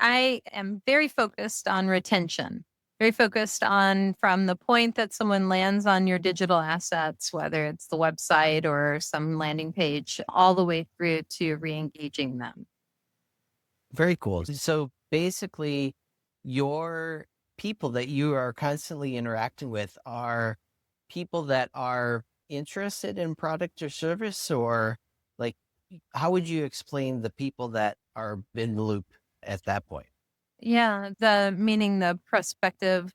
I am very focused on retention, very focused on from the point that someone lands on your digital assets, whether it's the website or some landing page, all the way through to re-engaging them. Very cool. So basically, your people that you are constantly interacting with are people that are interested in product or service, or like, how would you explain the people that are in the loop at that point? Yeah, the meaning the prospective,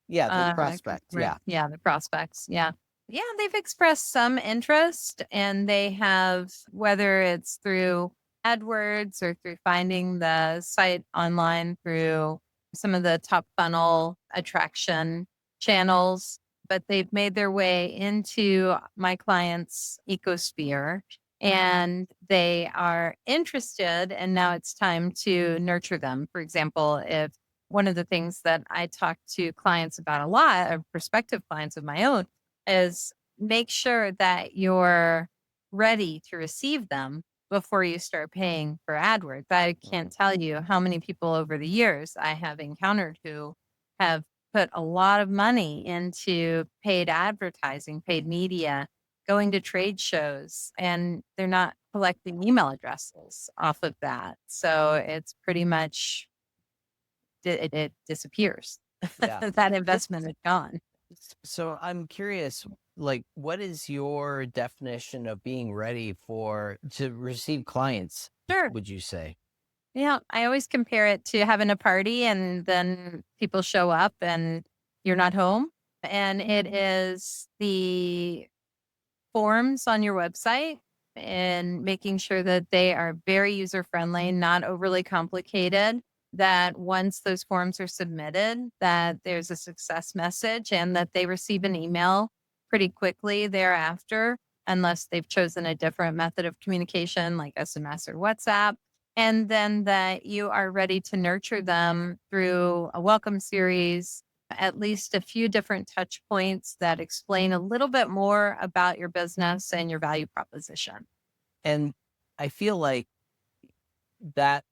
Yeah, the prospect. right. Yeah. Yeah, the prospects. Yeah. Yeah, they've expressed some interest and they have, whether it's through AdWords or through finding the site online through some of the top funnel attraction channels, but they've made their way into my client's ecosphere and they are interested. And now it's time to nurture them. For example, if one of the things that I talk to clients about a lot, or prospective clients of my own, is make sure that you're ready to receive them before you start paying for AdWords. I can't tell you how many people over the years I have encountered who have put a lot of money into paid advertising, paid media, going to trade shows, and they're not collecting email addresses off of that. So it's pretty much it disappears. Yeah. That It, investment is gone. so I'm curious, like, what is your definition of being ready to receive clients, Sure. would you say? Yeah, I always compare it to having a party and then people show up and you're not home. And it is the forms on your website and making sure that they are very user friendly, not overly complicated, that once those forms are submitted, that there's a success message and that they receive an email pretty quickly thereafter, unless they've chosen a different method of communication like SMS or WhatsApp. And then that you are ready to nurture them through a welcome series, at least a few different touch points that explain a little bit more about your business and your value proposition. And I feel like that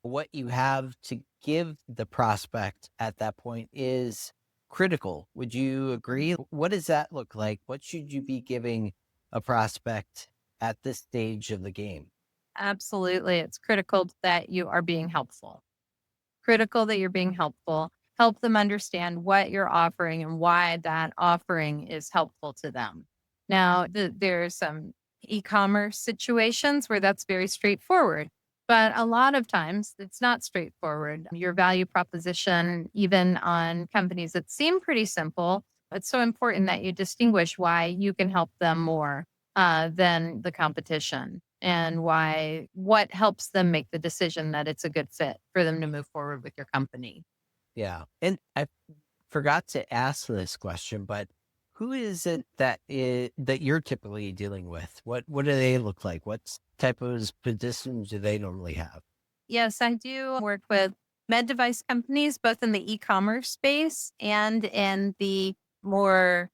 what you have to give the prospect at that point is critical. Would you agree? What does that look like? What should you be giving a prospect at this stage of the game? Absolutely. It's critical that you are being helpful. Critical that you're being helpful. Help them understand what you're offering and why that offering is helpful to them. Now, there's some e-commerce situations where that's very straightforward, but a lot of times it's not straightforward. Your value proposition, even on companies that seem pretty simple, it's so important that you distinguish why you can help them more than the competition and why what helps them make the decision that it's a good fit for them to move forward with your company. Yeah. And I forgot to ask this question, but who is it that you're typically dealing with? What do they look like? What type of positions do they normally have? Yes, I do work with med device companies, both in the e-commerce space and in the more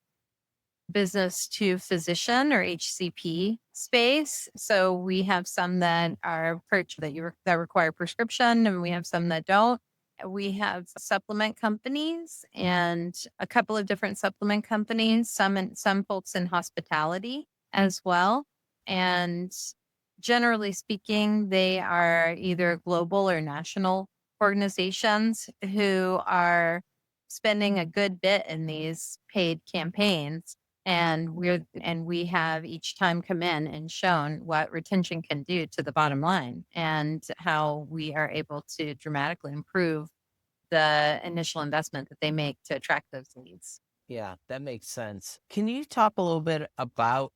business to physician or HCP space. So we have some that are that require prescription, and we have some that don't. We have supplement companies and a couple of different supplement companies, some folks in hospitality as well. And generally speaking, they are either global or national organizations who are spending a good bit in these paid campaigns, and we have each time come in and shown what retention can do to the bottom line and how we are able to dramatically improve the initial investment that they make to attract those leads. Yeah, that makes sense. Can you talk a little bit about,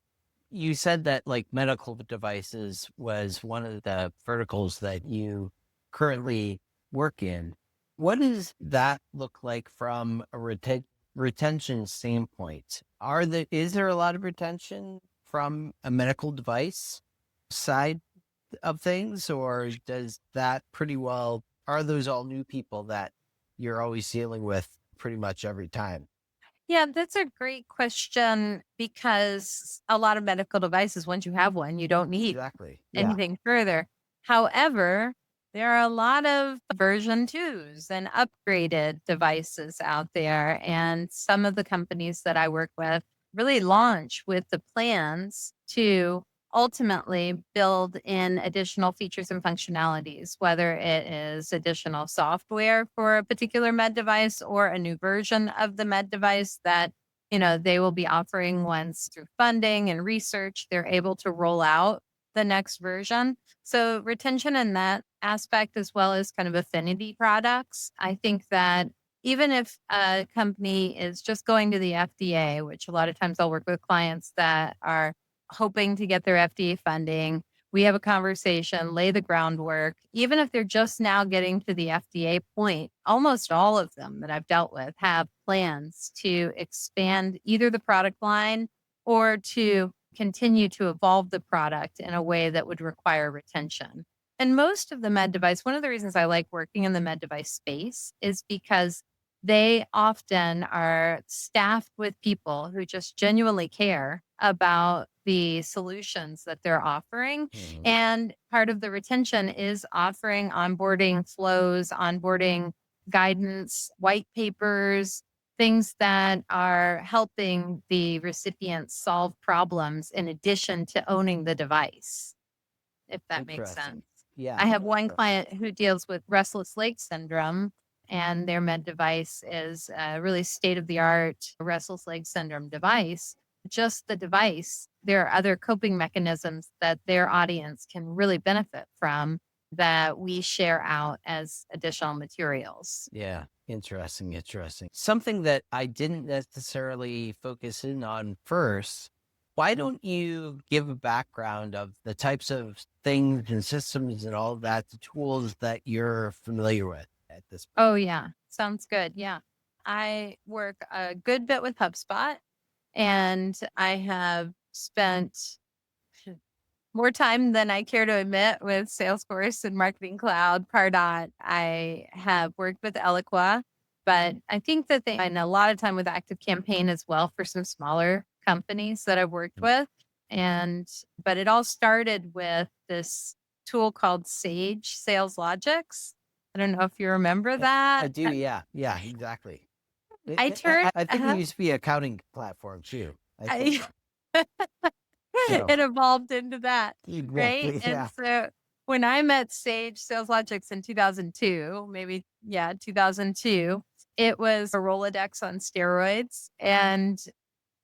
you said that like medical devices was one of the verticals that you currently work in. What does that look like from a retention standpoint? Is there a lot of retention from a medical device side of things, or does that pretty well, are those all new people that you're always dealing with pretty much every time? Yeah, that's a great question because a lot of medical devices, once you have one, you don't need Exactly. Yeah. anything further. However, There are a lot of version 2s and upgraded devices out there. And some of the companies that I work with really launch with the plans to ultimately build in additional features and functionalities, whether it is additional software for a particular med device or a new version of the med device that they will be offering once through funding and research they're able to roll out the next version. So retention in that aspect, as well as kind of affinity products. I think that even if a company is just going to the FDA, which a lot of times I'll work with clients that are hoping to get their FDA funding, we have a conversation, lay the groundwork. Even if they're just now getting to the FDA point, almost all of them that I've dealt with have plans to expand either the product line or to continue to evolve the product in a way that would require retention. And most of the med device, one of the reasons I like working in the med device space is because they often are staffed with people who just genuinely care about the solutions that they're offering. Mhm. And part of the retention is offering onboarding flows, onboarding guidance, white papers, things that are helping the recipients solve problems in addition to owning the device, if that makes Interesting. sense. I Yeah. have one client who deals with restless leg syndrome, and their med device is a really state of the art restless leg syndrome device. Just the device, there are other coping mechanisms that their audience can really benefit from that we share out as additional materials. Yeah. Interesting. Interesting. Something that I didn't necessarily focus in on first. Why don't you give a background of the types of things and systems and all of that, the tools that you're familiar with at this point? Oh, yeah. Sounds good. Yeah. I work a good bit with HubSpot, and I have spent more time than I care to admit with Salesforce and Marketing Cloud, Pardot. I have worked with Eloqua, but I think that they and a lot of time with Active Campaign as well for some smaller companies that I've worked with. And but it all started with this tool called Sage Sales Logics. I don't know if you remember I that. do. Yeah. Yeah. Exactly. I turned I think it used to be an accounting platform too. I think I so. it evolved into that, right? Exactly. And Yeah. so when I met Sage Sales Logics in 2002, maybe, yeah, 2002, it was a Rolodex on steroids. And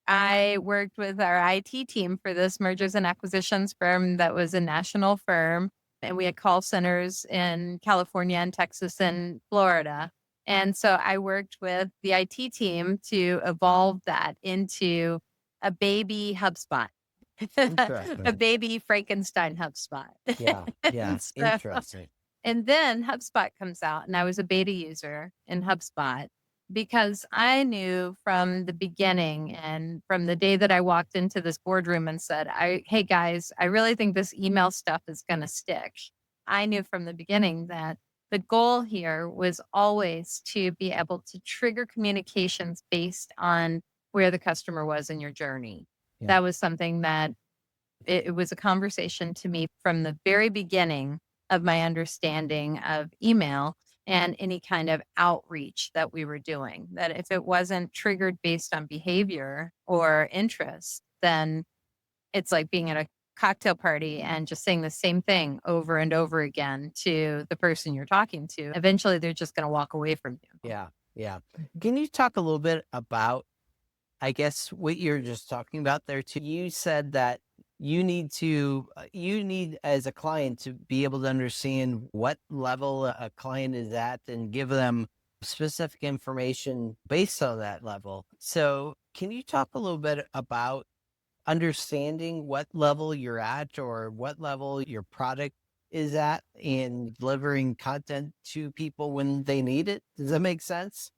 I worked with our IT team for this mergers and acquisitions firm that was a national firm. And we had call centers in California and Texas and Florida. And so I worked with the IT team to evolve that into a baby HubSpot, a Interesting. baby Frankenstein HubSpot. Yeah. Yeah. And so Interesting. and then HubSpot comes out, and I was a beta user in HubSpot because I knew from the beginning and from the day that I walked into this boardroom and said, hey guys, I really think this email stuff is going to stick. I knew from the beginning that the goal here was always to be able to trigger communications based on where the customer was in your journey. Yeah. That was something that it was a conversation to me from the very beginning of my understanding of email and any kind of outreach that we were doing. That if it wasn't triggered based on behavior or interest, then it's like being at a cocktail party and just saying the same thing over and over again to the person you're talking to. Eventually, they're just going to walk away from you. Yeah. Yeah. Mhm. Can you talk a little bit about, I guess, what you're just talking about there too? You said that you need as a client to be able to understand what level a client is at and give them specific information based on that level. So, can you talk a little bit about understanding what level you're at or what level your product is at in delivering content to people when they need it? Does that make sense?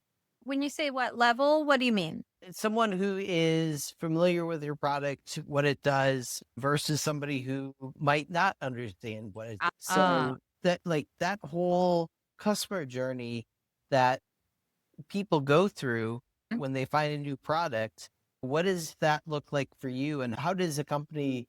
When you say what level, what do you mean? Someone who is familiar with your product, what it does, versus somebody who might not understand what it does. Uh, So that like that whole customer journey that people go through when they find a new product, what does that look like for you? And how does a company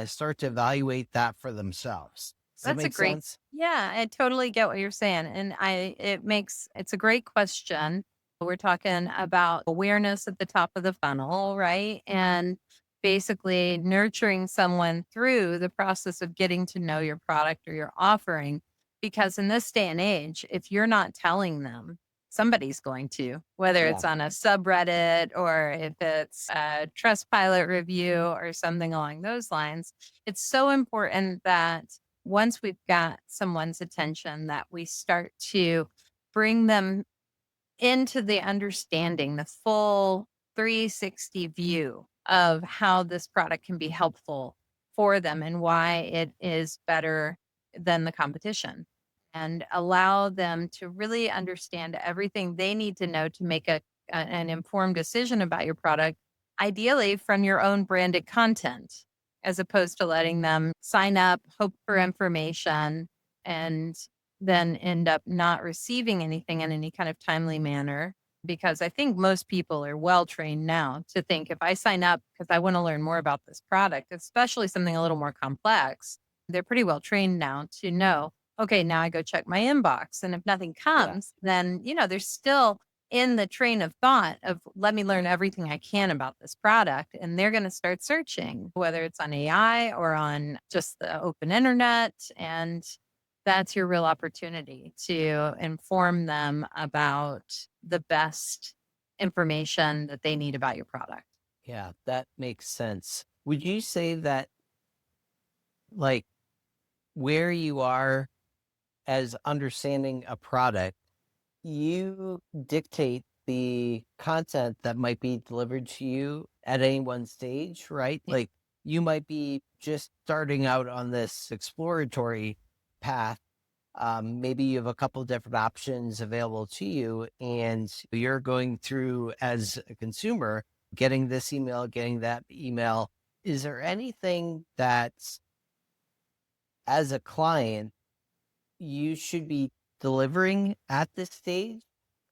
start to evaluate that for themselves? Does that That's a make great sense? yeah, I totally get what you're saying, and it's a great question. We're talking about awareness at the top of the funnel, right? And basically nurturing someone through the process of getting to know your product or your offering, because in this day and age, if you're not telling them, somebody's going to, whether Yeah. it's on a subreddit or if it's a Trustpilot review or something along those lines. It's so important that once we've got someone's attention that we start to bring them into the understanding, the full 360 view of how this product can be helpful for them and why it is better than the competition, and allow them to really understand everything they need to know to make an informed decision about your product, ideally from your own branded content, as opposed to letting them sign up, hope for information, and then end up not receiving anything in any kind of timely manner. Because I think most people are well trained now to think if I sign up because I want to learn more about this product, especially something a little more complex, they're pretty well trained now to know, okay, now I go check my inbox. And if nothing Yeah. comes, then, they're still in the train of thought of let me learn everything I can about this product. And they're going to start searching, whether it's on AI or on just the open internet. And that's your real opportunity to inform them about the best information that they need about your product. Yeah. That makes sense. Would you say that, like, where you are as understanding a product, you dictate the content that might be delivered to you at any one stage, right? Y- Like, you might be just starting out on this exploratory path. Maybe you have a couple different options available to you, and you're going through as a consumer, getting this email, getting that email. Is there anything that's, as a client, you should be delivering at this stage,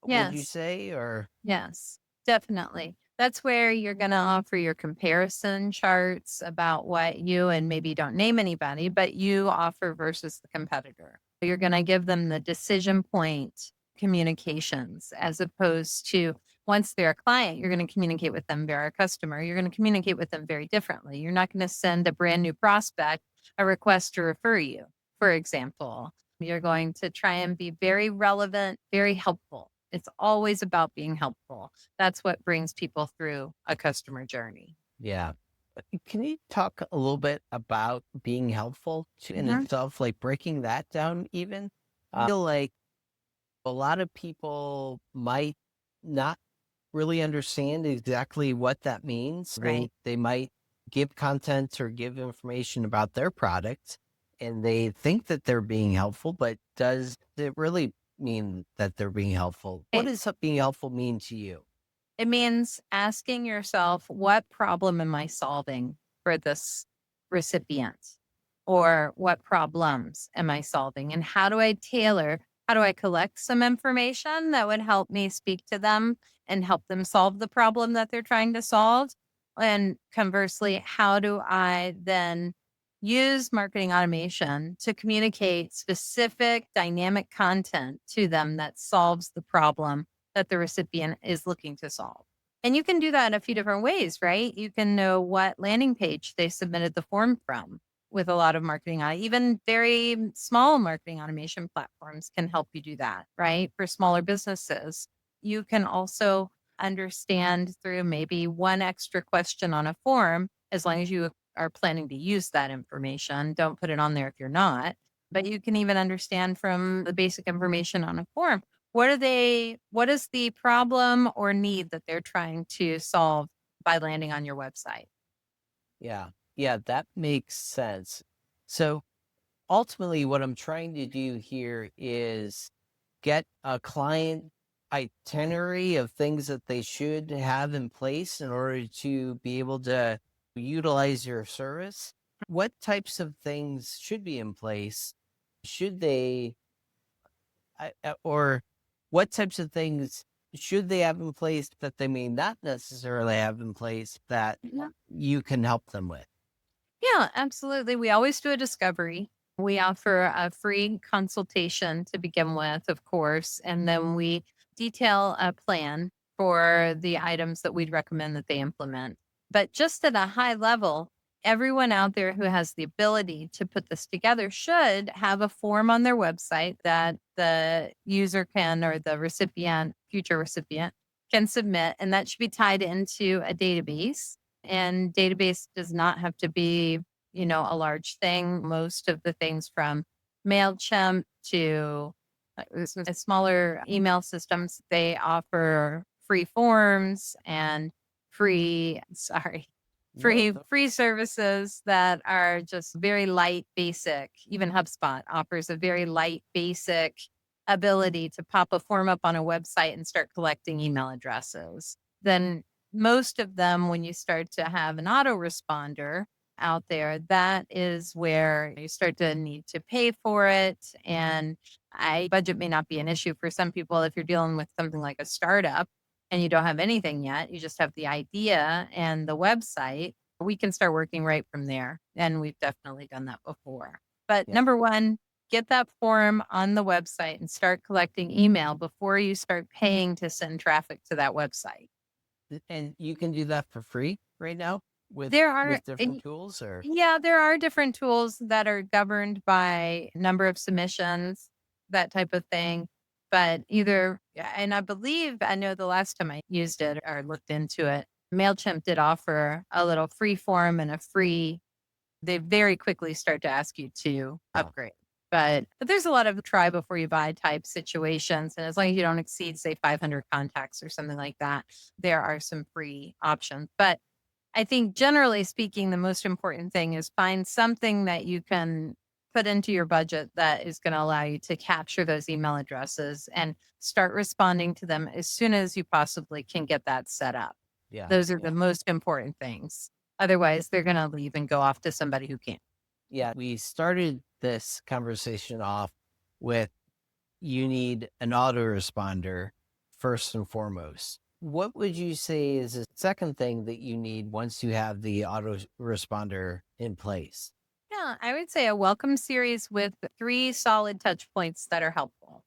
would you Yes. say? Or Yes, definitely. That's where you're going to offer your comparison charts about what you, and maybe don't name anybody, but you offer versus the competitor. You're going to give them the decision point communications, as opposed to once they're a client, you're going to communicate with them via a customer. You're going to communicate with them very differently. You're not going to send a brand new prospect a request to refer you, for example. You're going to try and be very relevant, very helpful. It's always about being helpful. That's what brings people through a customer journey. yeah. Can you talk a little bit about being helpful to in Mhm. itself, like breaking that down even? I feel like a lot of people might not really understand exactly what that means. Right. They might give content or give information about their product, and they think that they're being helpful, but does it really mean that they're being helpful? What It, does being helpful mean to you? it means asking yourself, what problem am I solving for this recipient? Or what problems am I solving? And how do I collect some information that would help me speak to them and help them solve the problem that they're trying to solve? And conversely, how do I then use marketing automation to communicate specific dynamic content to them that solves the problem that the recipient is looking to solve? And you can do that in a few different ways, right? You can know what landing page they submitted the form from with a lot of marketing on even very small marketing automation platforms can help you do that, right? For smaller businesses, you can also understand through maybe one extra question on a form, as long as you are planning to use that information. Don't put it on there if you're not. But you can even understand from the basic information on a form, what is the problem or need that they're trying to solve by landing on your website? Yeah. Yeah, that makes sense. So ultimately, what I'm trying to do here is get a client itinerary of things that they should have in place in order to be able to utilize your service. What types of things should be in place? Should they, or what types of things should they have in place that they may not necessarily have in place that Yeah. you can help them with? Yeah, absolutely. We always do a discovery. We offer a free consultation to begin with, of course, and then we detail a plan for the items that we'd recommend that they implement. But just at a high level, everyone out there who has the ability to put this together should have a form on their website that the user can, or the recipient, future recipient, can submit, and that should be tied into a database. And database does not have to be, a large thing. Most of the things from MailChimp to smaller email systems, they offer free forms and free, sorry, No, free services that are just very light, basic. Even HubSpot offers a very light, basic ability to pop a form up on a website and start collecting email addresses. Then most of them, when you start to have an autoresponder out there, that is where you start to need to pay for it. And budget may not be an issue for some people if you're dealing with something like a startup and you don't have anything yet, you just have the idea and the website. We can start working right from there. And we've definitely done that before. But yeah. number one, get that form on the website and start collecting email before you start paying to send traffic to that website. And you can do that for free right now There are, with different tools, or yeah, there are different tools that are governed by number of submissions, that type of thing. But either, yeah, and I believe, I know the last time I used it or looked into it, MailChimp did offer a little free form and a free, they very quickly start to ask you to oh, upgrade. But there's a lot of try before you buy type situations. And as long as you don't exceed, say, 500 contacts or something like that, there are some free options. But I think generally speaking, the most important thing is find something that you can put into your budget that is going to allow you to capture those email addresses and start responding to them as soon as you possibly can get that set up. yeah, Those are yeah. the most important things. Otherwise, they're going to leave and go off to somebody who can't. Yeah, we started this conversation off with you need an autoresponder first and foremost. What would you say is the second thing that you need once you have the autoresponder in place? Yeah, I would say a welcome series with 3 solid touch points that are helpful,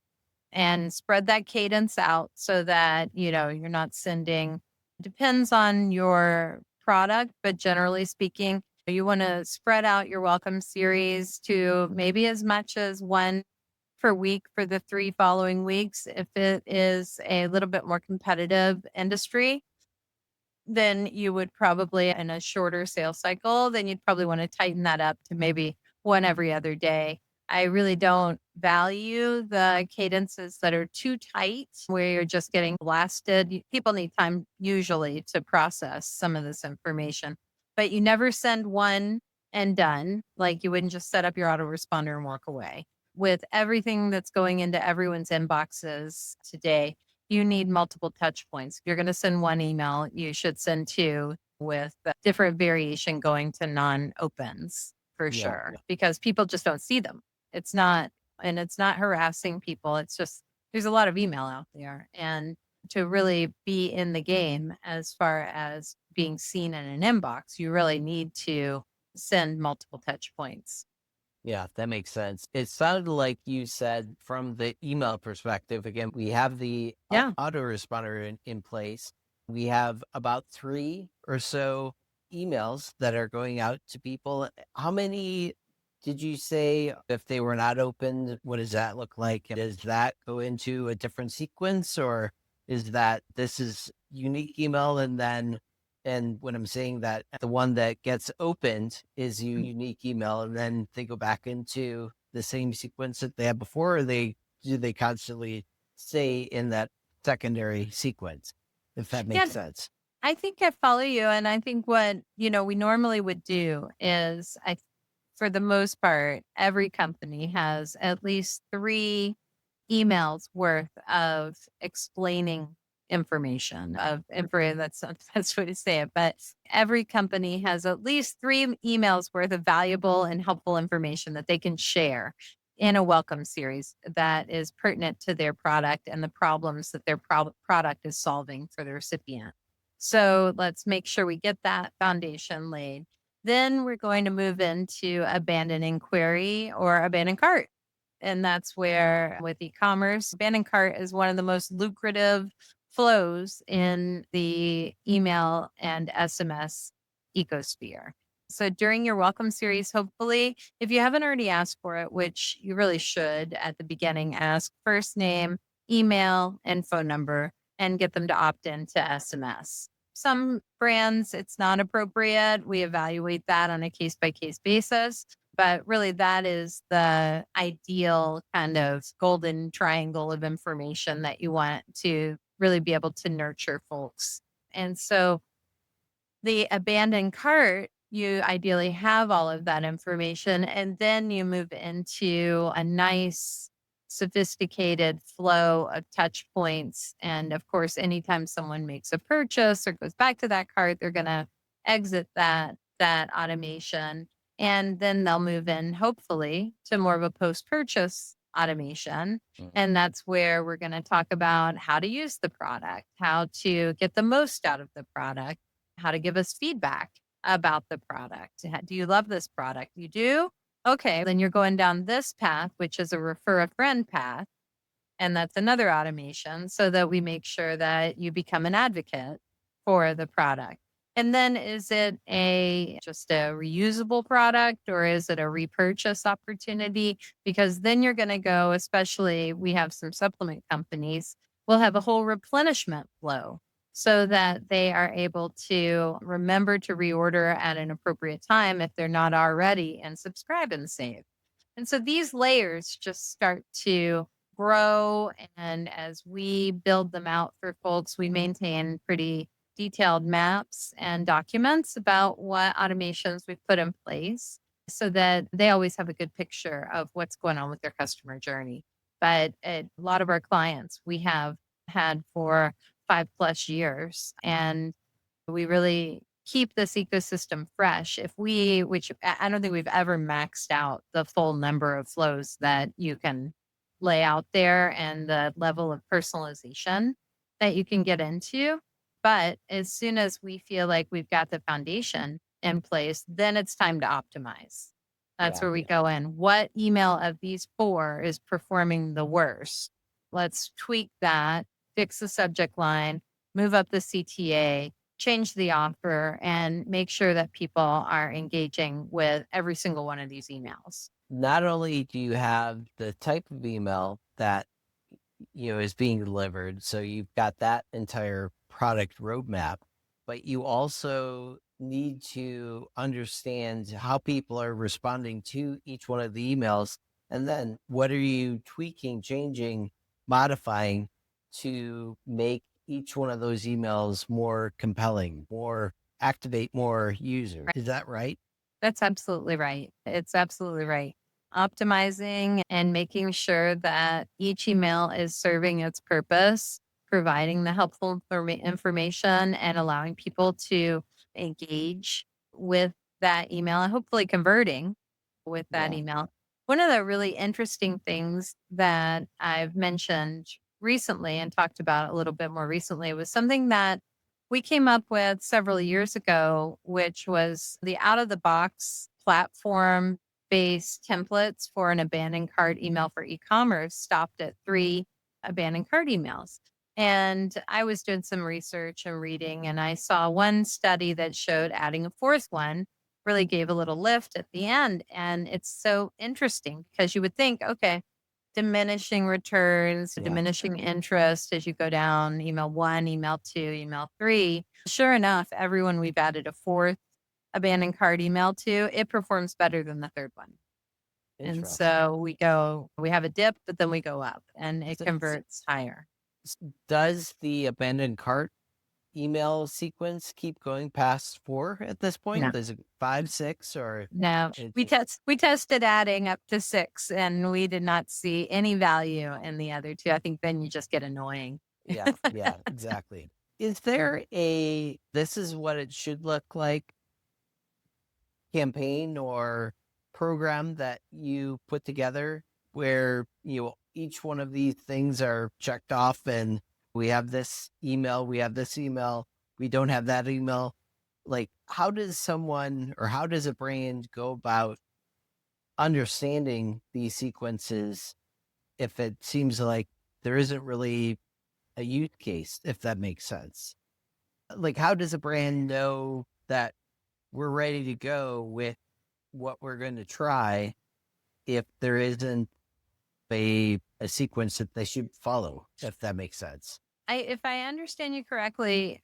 and spread that cadence out so that, you're not sending, depends on your product, but generally speaking, you want to spread out your welcome series to maybe as much as one per week for the 3 following weeks. If it is a little bit more competitive industry, then you would probably, in a shorter sales cycle, then you'd probably want to tighten that up to maybe one every other day. I really don't value the cadences that are too tight, where you're just getting blasted. People need time usually to process some of this information, but you never send one and done. Like, you wouldn't just set up your autoresponder and walk away. With everything that's going into everyone's inboxes today, you need multiple touch points. If you're going to send one email, you should send two, with a different variation going to non opens for Yeah, sure, because people just don't see them. It's not, and it's not harassing people. It's just, there's a lot of email out there. And to really be in the game as far as being seen in an inbox, you really need to send multiple touch points. yeah, that makes sense. It sounded like you said from the email perspective, again, we have the Yeah. autoresponder in place. We have about 3 or so emails that are going out to people. How many did you say if they were not opened? What does that look like? Does that go into a different sequence, or is that this is unique email and then and when I'm saying that, the one that gets opened is a unique email, and then they go back into the same sequence that they had before, or they constantly stay in that secondary sequence, if that Yeah. makes sense? I think I follow you. And I think what, we normally would do is, for the most part, every company has at least 3 emails worth of explaining information, that's not the best way to say it, but every company has at least 3 emails worth of valuable and helpful information that they can share in a welcome series that is pertinent to their product and the problems that their product is solving for the recipient. So let's make sure we get that foundation laid. Then we're going to move into abandon inquiry or abandon cart. And that's where with e-commerce, abandon cart is one of the most lucrative flows in the email and SMS ecosphere. So during your welcome series, hopefully, if you haven't already asked for it, which you really should at the beginning, ask first name, email, and phone number and get them to opt in to SMS. Some brands, it's not appropriate. We evaluate that on a case by case basis. But really, that is the ideal kind of golden triangle of information that you want to really be able to nurture folks. And so the abandoned cart, you ideally have all of that information, and then you move into a nice, sophisticated flow of touch points. And of course, anytime someone makes a purchase or goes back to that cart, they're going to exit that automation, and then they'll move in, hopefully, to more of a post-purchase automation. Mm. And that's where we're going to talk about how to use the product, how to get the most out of the product, how to give us feedback about the product. Do you love this product? You do? Okay, then you're going down this path, which is a refer a friend path. And that's another automation so that we make sure that you become an advocate for the product. And then is it a just a reusable product or is it a repurchase opportunity? Because then you're going to go, especially we have some supplement companies, will have a whole replenishment flow so that they are able to remember to reorder at an appropriate time if they're not already and subscribe and save. And so these layers just start to grow. And as we build them out for folks, we maintain pretty detailed maps and documents about what automations we've put in place so that they always have a good picture of what's going on with their customer journey. But a lot of our clients we have had for 5+ years, and we really keep this ecosystem fresh. If we, which I don't think we've ever maxed out the full number of flows that you can lay out there and the level of personalization that you can get into. But as soon as we feel like we've got the foundation in place, then it's time to optimize. That's Yeah. where we go in. What email of these four is performing the worst? Let's tweak that, fix the subject line, move up the CTA, change the offer, and make sure that people are engaging with every single one of these emails. Not only do you have the type of email that is being delivered, so you've got that entire product roadmap, but you also need to understand how people are responding to each one of the emails, and then what are you tweaking, changing, modifying to make each one of those emails more compelling, more activate more users. Is that right? That's absolutely right. It's absolutely right. Optimizing and making sure that each email is serving its purpose, providing the helpful information and allowing people to engage with that email and hopefully converting with that Yeah. email. One of the really interesting things that I've mentioned recently and talked about a little bit more recently was something that we came up with several years ago, which was the out of the box platform based templates for an abandoned cart email for e-commerce stopped at 3 abandoned cart emails. And I was doing some research and reading, and I saw one study that showed adding a fourth one really gave a little lift at the end. And it's so interesting because you would think, okay, diminishing returns, Yeah. diminishing interest as you go down email one, email two, email three. Sure enough, everyone we've added a fourth abandoned cart email to, it performs better than the third one. And Interesting. so we have a dip, but then we go up and it So, converts higher. does the abandoned cart email sequence keep going past 4 at this No, point? Is it 5, 6, or no. it We just we tested adding up to 6 and we did not see any value in the other two. I think then you just get annoying. yeah, yeah, exactly. Is there a this is what it should look like campaign or program that you put together where, each one of these things are checked off and we have this email, we have this email, we don't have that email? Like, how does someone or how does a brand go about understanding these sequences if it seems like there isn't really a use case, if that makes sense? Like, how does a brand know that we're ready to go with what we're going to try if there isn't a sequence that they should follow, if that makes sense? If I understand you correctly,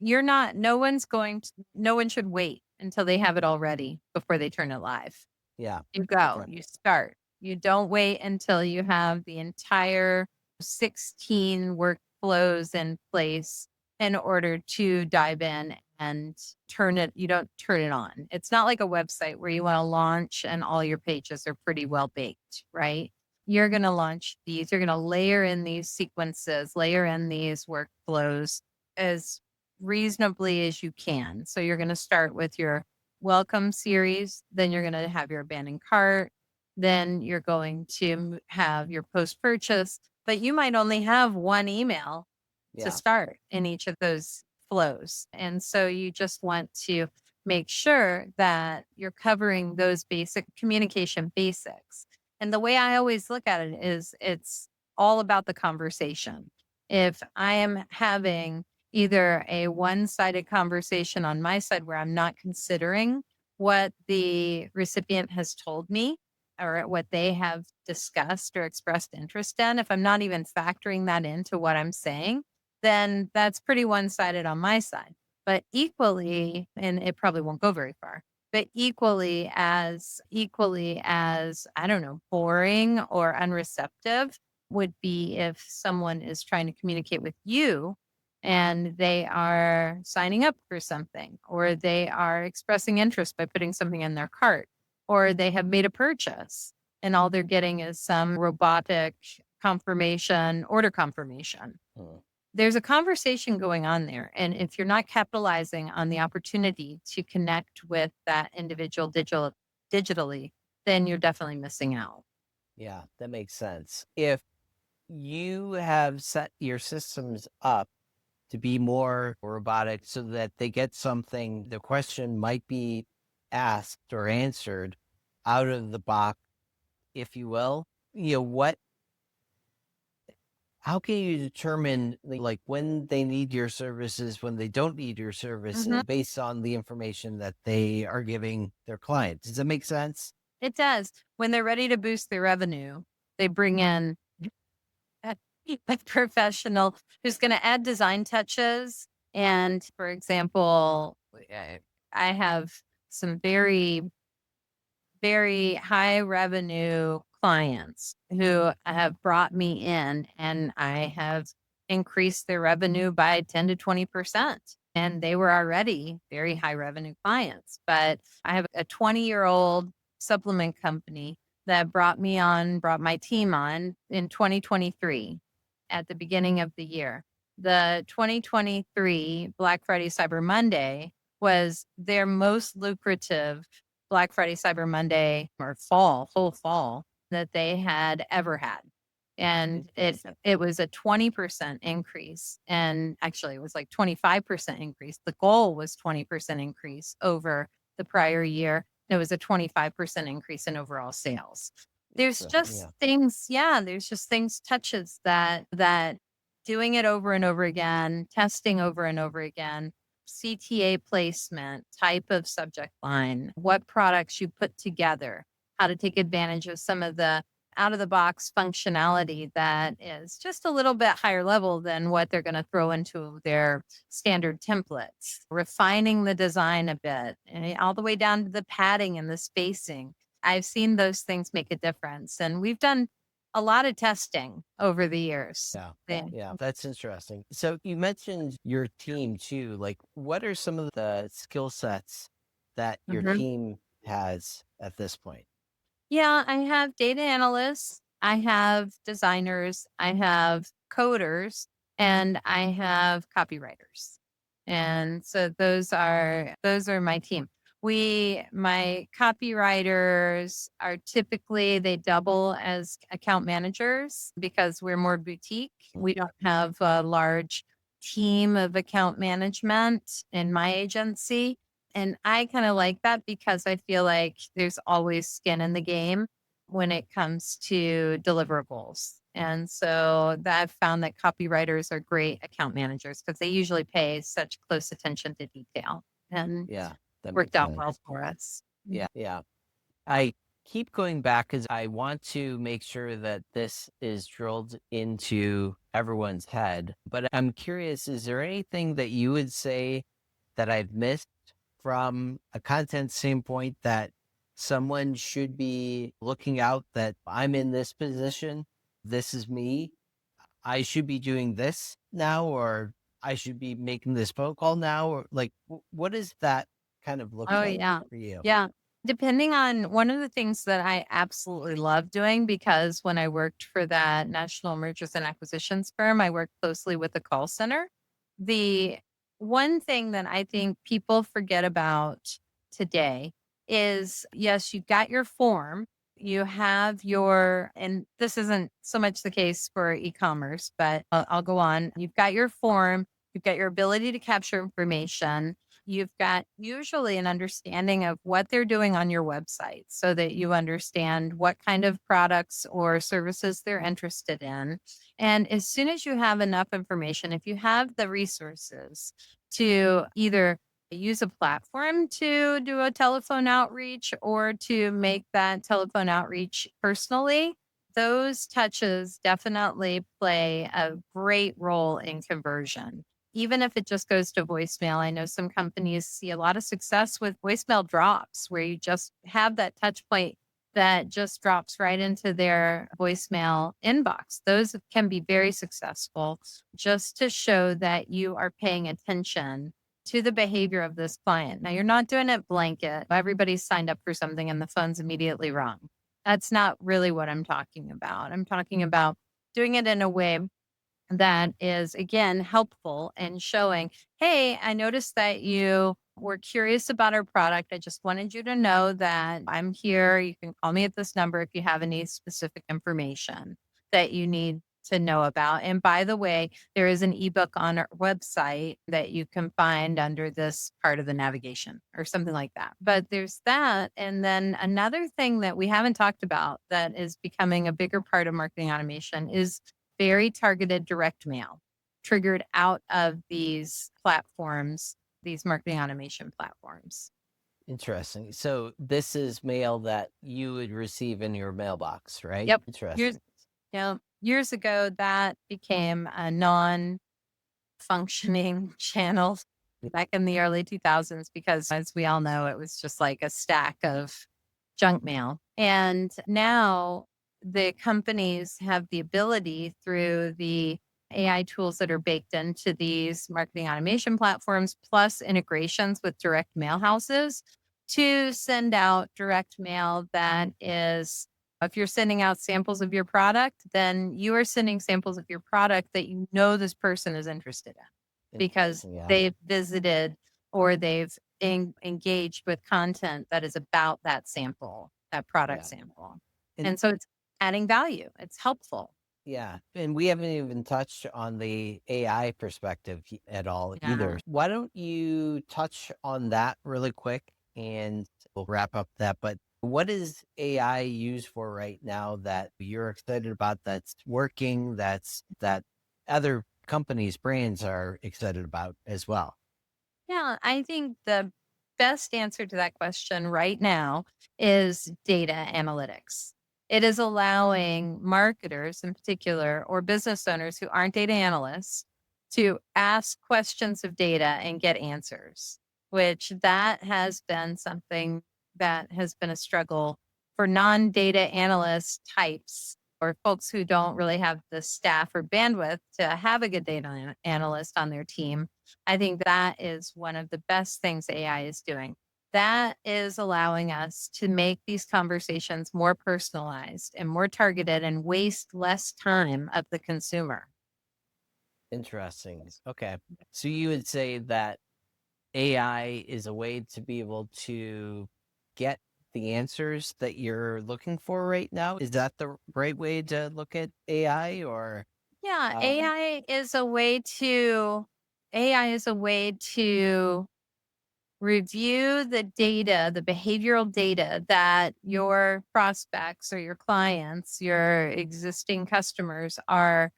you're not, no one's going to, no one should wait until they have it all ready before they turn it live. Yeah. You go, Right. you start. You don't wait until you have the entire 16 workflows in place in order to dive in and turn it. You don't turn it on. It's not like a website where you want to launch and all your pages are pretty well baked, right? You're going to launch these, you're going to layer in these sequences, layer in these workflows as reasonably as you can. So you're going to start with your welcome series, then you're going to have your abandoned cart, then you're going to have your post purchase, but you might only have one email to Yeah. start in each of those flows. And so you just want to make sure that you're covering those basic communication basics. And the way I always look at it is it's all about the conversation. If I am having either a one-sided conversation on my side where I'm not considering what the recipient has told me or what they have discussed or expressed interest in, if I'm not even factoring that into what I'm saying, then that's pretty one-sided on my side. But equally, and it probably won't go very far, but equally as, I don't know, boring or unreceptive would be if someone is trying to communicate with you and they are signing up for something, or they are expressing interest by putting something in their cart, or they have made a purchase and all they're getting is some robotic confirmation, order confirmation. Mm. There's a conversation going on there. And if you're not capitalizing on the opportunity to connect with that individual digitally, then you're definitely missing out. Yeah, that makes sense. If you have set your systems up to be more robotic so that they get something, the question might be asked or answered out of the box, if you will. What how can you determine like when they need your services, when they don't need your Mhm. services based on the information that they are giving their clients? Does that make sense? It does. When they're ready to boost their revenue, they bring in a, a professional who's going to add design touches. And for example, I have some very high revenue clients who have brought me in and I have increased their revenue by 10 to 20%. And they were already very high revenue clients. But I have a 20-year-old supplement company that brought my team on in 2023 at the beginning of the year. The 2023 Black Friday Cyber Monday was their most lucrative Black Friday, Cyber Monday, or whole fall that they had ever had. And it was a 20% increase. And actually it was like 25% increase. The goal was 20% increase over the prior year. It was a 25% increase in overall sales. There's So, just yeah. things, there's just things, touches that doing it over and over again, testing over and over again, CTA placement, type of subject line, what products you put together, how to take advantage of some of the out of the box functionality that is just a little bit higher level than what they're going to throw into their standard templates, refining the design a bit, and all the way down to the padding and the spacing. I've seen those things make a difference. And we've done a lot of testing over the years. Yeah. Yeah. Yeah. That's interesting. So you mentioned your team too. Like, what are some of the skill sets that your Mhm. team has at this point? Yeah, I have data analysts, I have designers, I have coders, and I have copywriters. And so those are my team. My copywriters are typically they double as account managers because we're more boutique. We don't have a large team of account management in my agency. And I kind of like that because I feel like there's always skin in the game when it comes to deliverables. And so I've found that copywriters are great account managers because they usually pay such close attention to detail and Yeah, that worked makes out well sense. for us. Yeah, yeah. I keep going back because I want to make sure that this is drilled into everyone's head. But I'm curious, is there anything that you would say that I've missed from a content standpoint that someone should be looking out that I'm in this position? This is me. I should be doing this now, or I should be making this phone call now, or like, what does that kind of look Oh, like yeah. for you? Yeah. Depending on one of the things that I absolutely love doing, because when I worked for that national mergers and acquisitions firm, I worked closely with the call center. The one thing that I think people forget about today is yes, you got your form, you have your, and this isn't so much the case for e commerce, but I'll go on. You've got your form, you've got your ability to capture information. You've got usually an understanding of what they're doing on your website so that you understand what kind of products or services they're interested in. And as soon as you have enough information, if you have the resources to either use a platform to do a telephone outreach or to make that telephone outreach personally, those touches definitely play a great role in conversion even if it just goes to voicemail. I know some companies see a lot of success with voicemail drops where you just have that touch point that just drops right into their voicemail inbox. Those can be very successful just to show that you are paying attention to the behavior of this client. Now, you're not doing it blanket. Everybody's signed up for something and the phone's immediately rung. That's not really what I'm talking about. I'm talking about doing it in a way that is again helpful and showing, hey, I noticed that you were curious about our product. I just wanted you to know that I'm here. You can call me at this number if you have any specific information that you need to know about. And by the way, there is an ebook on our website that you can find under this part of the navigation or something like that. But there's that. And then another thing that we haven't talked about that is becoming a bigger part of marketing automation is very targeted direct mail triggered out of these platforms, these marketing automation platforms. Interesting. So this is mail that you would receive in your mailbox, right? Yep. Years, Interesting. years ago, that became a non-functioning channel back in the early 2000s because, as we all know, it was just like a stack of junk mail. And now the companies have the ability through the AI tools that are baked into these marketing automation platforms, plus integrations with direct mail houses to send out direct mail that is, if you're sending out samples of your product, then you are sending samples of your product that you know this person is interested in because Interesting. Yeah. they've visited or they've engaged with content that is about that sample, that product Yeah. sample. And And so it's adding value. It's helpful. yeah. And we haven't even touched on the AI perspective at all Yeah. either. Why don't you touch on that really quick and we'll wrap up that. But what is AI used for right now that you're excited about that's working, that other companies, brands are excited about as well? Yeah, I think the best answer to that question right now is data analytics. It is allowing marketers in particular or business owners who aren't data analysts to ask questions of data and get answers, which that has been something that has been a struggle for non-data analyst types or folks who don't really have the staff or bandwidth to have a good analyst on their team. I think that is one of the best things AI is doing. That is allowing us to make these conversations more personalized and more targeted and waste less time of the consumer. Interesting. Okay. So you would say that AI is a way to be able to get the answers that you're looking for right now. Is that the right way to look at AI or? Yeah, Um, AI is a way to review the data, the behavioral data that your prospects or your clients, your existing customers are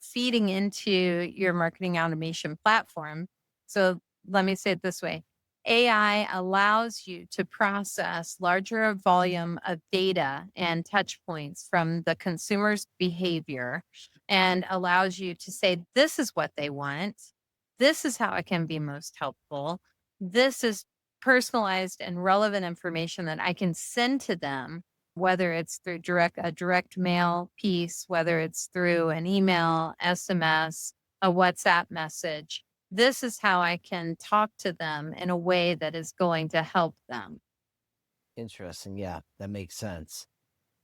feeding into your marketing automation platform. So let me say it this way. AI allows you to process larger volume of data and touch points from the consumer's behavior and allows you to say, this is what they want. This is how it can be most helpful. This is personalized and relevant information that I can send to them, whether it's through a direct mail piece, whether it's through an email, SMS, a WhatsApp message. This is how I can talk to them in a way that is going to help them. Interesting. Yeah, that makes sense.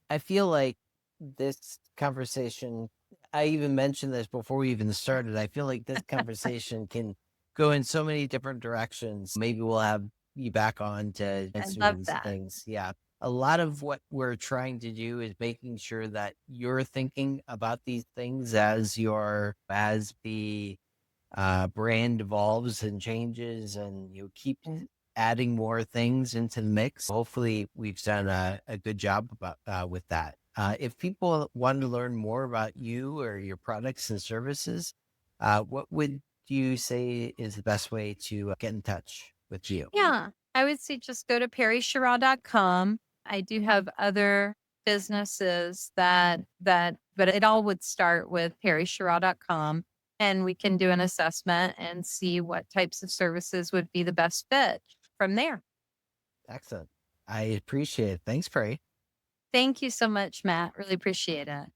I feel like this conversation, I even mentioned this before we even started. I feel like this conversation can go in so many different directions. Maybe we'll have you back on to I answer love these that. things. Yeah. A lot of what we're trying to do is making sure that you're thinking about these things as the brand evolves and changes and you keep adding more things into the mix. Hopefully, we've done a good job about with that. If people want to learn more about you or your products and services, what would you say is the best way to get in touch with you? Yeah, I would say just go to perryshara.com. I do have other businesses but it all would start with perryshara.com, and we can do an assessment and see what types of services would be the best fit from there. Excellent. I appreciate it. Thanks, Prey. Thank you so much, Matt. Really appreciate it.